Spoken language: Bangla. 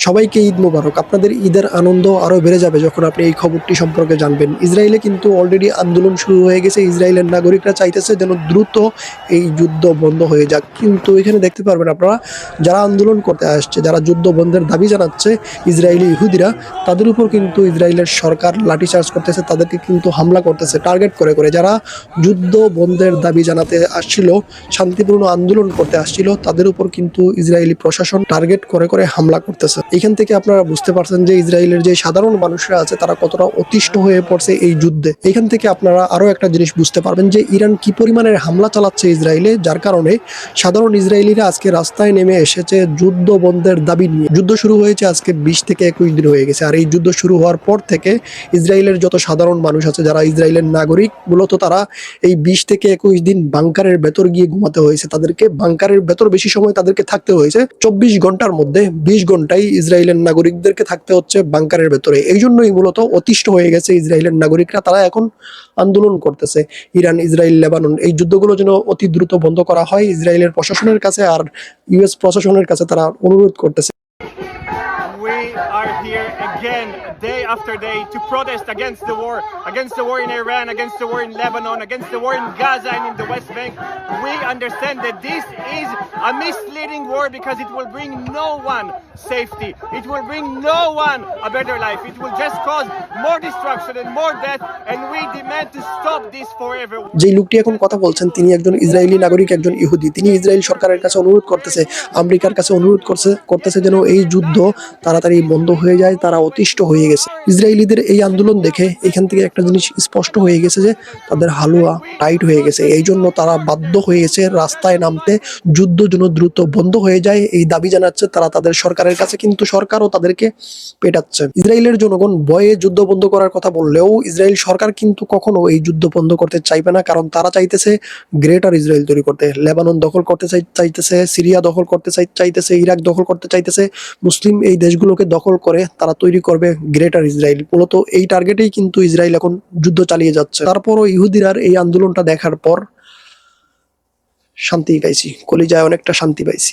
সবাইকে ঈদ মোবারক। আপনাদের ঈদের আনন্দ আরও বেড়ে যাবে যখন আপনি এই খবরটি সম্পর্কে জানবেন। ইসরায়েলে কিন্তু অলরেডি আন্দোলন শুরু হয়ে গেছে। ইসরায়েলের নাগরিকরা চাইতেছে যেন দ্রুত এই যুদ্ধ বন্ধ হয়ে যাক। কিন্তু এখানে দেখতে পারবেন আপনারা, যারা আন্দোলন করতে আসছে, যারা যুদ্ধ বন্ধের দাবি জানাচ্ছে, ইসরায়েলি ইহুদিরা, তাদের উপর কিন্তু ইসরায়েলের সরকার লাঠিচার্জ করতেছে, তাদেরকে কিন্তু হামলা করতেছে টার্গেট করে করে। যারা যুদ্ধ বন্ধের দাবি জানাতে আসছিল, শান্তিপূর্ণ আন্দোলন করতে আসছিল, তাদের উপর কিন্তু ইসরায়েলি প্রশাসন টার্গেট করে করে হামলা করতেছে। এখান থেকে আপনারা বুঝতে পারছেন যে ইসরায়েলের যে সাধারণ মানুষরা আছে তারা কতটা অতিষ্ঠ হয়ে পড়ছে এই যুদ্ধে। এখান থেকে আপনারা আরো একটা জিনিস বুঝতে পারবেন যে ইরান কি পরিমাণের হামলা চালাচ্ছে ইসরায়েলে, যার কারণে সাধারণ ইসরায়েলিরা আজকে রাস্তায় নেমে এসেছে যুদ্ধ বন্ধের দাবি নিয়ে। যুদ্ধ শুরু হয়েছে আজকে 20 থেকে 21 দিন হয়ে গেছে। আর এই যুদ্ধ শুরু হওয়ার পর থেকে ইসরায়েলের যত সাধারণ মানুষ আছে, যারা ইসরায়েলের নাগরিক, মূলত তারা এই 20 থেকে 21 দিন বাংকারের ভেতর গিয়ে ঘুমাতে হয়েছে। তাদেরকে বাংকারের ভেতর বেশি সময় তাদেরকে থাকতে হয়েছে। 24 ঘন্টার মধ্যে 20 ঘন্টাই ইসরায়েলের নাগরিকদেরকে থাকতে হচ্ছে বাংকারের ভেতরে। এই জন্যই মূলত অতিষ্ঠ হয়ে গেছে ইসরায়েলের নাগরিকরা। তারা এখন আন্দোলন করতেছে। ইরান, ইসরায়েল, লেবানন, এই যুদ্ধগুলো যেন অতি দ্রুত বন্ধ করা হয় ইসরায়েলের প্রশাসনের কাছে আর ইউএস প্রশাসনের কাছে তারা অনুরোধ করতেছে। We are here again, day after day, to protest against the war in Iran, against the war in Lebanon, against the war in Gaza and in the West Bank. We understand that this is a misleading war because it will bring no one safety. It will bring no one a better life. It will just cause more destruction and more death, and we demand to stop this forever. যে লোকটি এখন কথা বলছেন তিনি একজন ইসরায়েলি নাগরিক, একজন ইহুদি। তিনি ইসরায়েল সরকারের কাছে অনুরোধ করতেছে, আমেরিকার কাছে অনুরোধ করতেছে যেন এই যুদ্ধ তাড়াতাড়ি বন্ধ হয়ে যায়। তারা অতিষ্ঠ হয়ে গেছে ইসরায়েলিদের এই আন্দোলন দেখে। এখান থেকে একটা জিনিস স্পষ্ট হয়ে গেছে যে তাদের হালুয়া টাইট হয়ে গেছে। এই জন্য তারা বাধ্য হয়ে গেছে রাস্তায় নামতে, যুদ্ধ যেন দ্রুত বন্ধ হয়ে যায় এই দাবি জানাচ্ছে তারা তাদের সরকারের কাছে। কিন্তু সরকারও তাদেরকে পেটাচ্ছে। ইসরায়েলের জনগণ ভয়ে যুদ্ধ বন্ধ করার কথা বললেও ইসরায়েল সরকার কিন্তু কখনো এই যুদ্ধ বন্ধ করতে চাইবে না, কারণ তারা চাইতেছে গ্রেটার ইসরায়েল তৈরি করতে। লেবানন দখল করতে চাইতেছে, সিরিয়া দখল করতে চাইতেছে, ইরাক দখল করতে চাইতেছে। মুসলিম এই দেশগুলোকে দখল করে তারা তৈরি করবে গ্রেটার ইসরায়েল। মূলত এই টার্গেটেই কিন্তু ইসরায়েল এখন যুদ্ধ চালিয়ে যাচ্ছে। তারপরও ইহুদিরার এই আন্দোলনটা দেখার পর শান্তি পাইছি, কলিজায় অনেকটা শান্তি পাইছি।